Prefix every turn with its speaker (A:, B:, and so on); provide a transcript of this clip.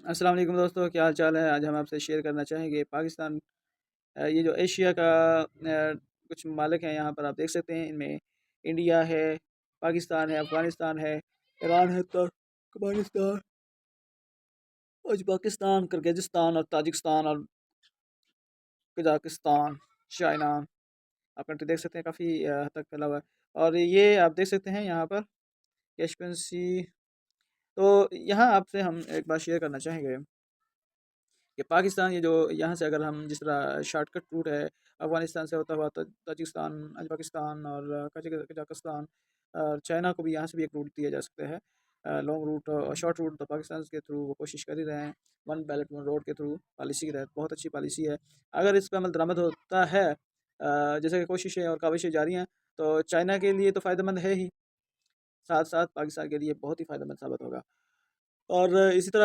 A: अस्सलाम वालेकुम दोस्तों, क्या हाल चाल है। आज हम आपसे शेयर करना चाहेंगे पाकिस्तान। ये जो एशिया का कुछ ममालिक हैं, यहाँ पर आप देख सकते हैं। इनमें इंडिया है, पाकिस्तान है, अफ़गानिस्तान है, ईरान है, तुर्कमेनिस्तान, उज़्बेकिस्तान, किर्गिज़स्तान और ताजिकिस्तान और कज़ाकिस्तान, चाइना। आप कंट्री देख सकते हैं, काफ़ी हद तक फैला हुआ है। और ये आप देख सकते हैं यहाँ पर कैशपेंसी। तो यहाँ आपसे हम एक बात शेयर करना चाहेंगे कि पाकिस्तान, ये जो यहाँ से अगर हम जिस तरह शॉर्टकट रूट है, अफ़गानिस्तान से होता हुआ ताजिकिस्तान, उज़्बेकिस्तान और कजाकिस्तान और चाइना को भी यहाँ से भी एक रूट दिया जा सकता है। लॉन्ग रूट और शॉर्ट रूट तो पाकिस्तान के थ्रू वो कोशिश कर ही रहे हैं। वन बैलेट वन रोड के थ्रू पॉलिसी के तहत बहुत अच्छी पॉलिसी है। अगर इस पर अमल दरामद होता है, जैसे कि कोशिशें और काविशें जारी हैं, तो चाइना के लिए तो फ़ायदेमंद है ही, साथ साथ पाकिस्तान के लिए बहुत ही फ़ायदेमंद साबित होगा। और इसी तरह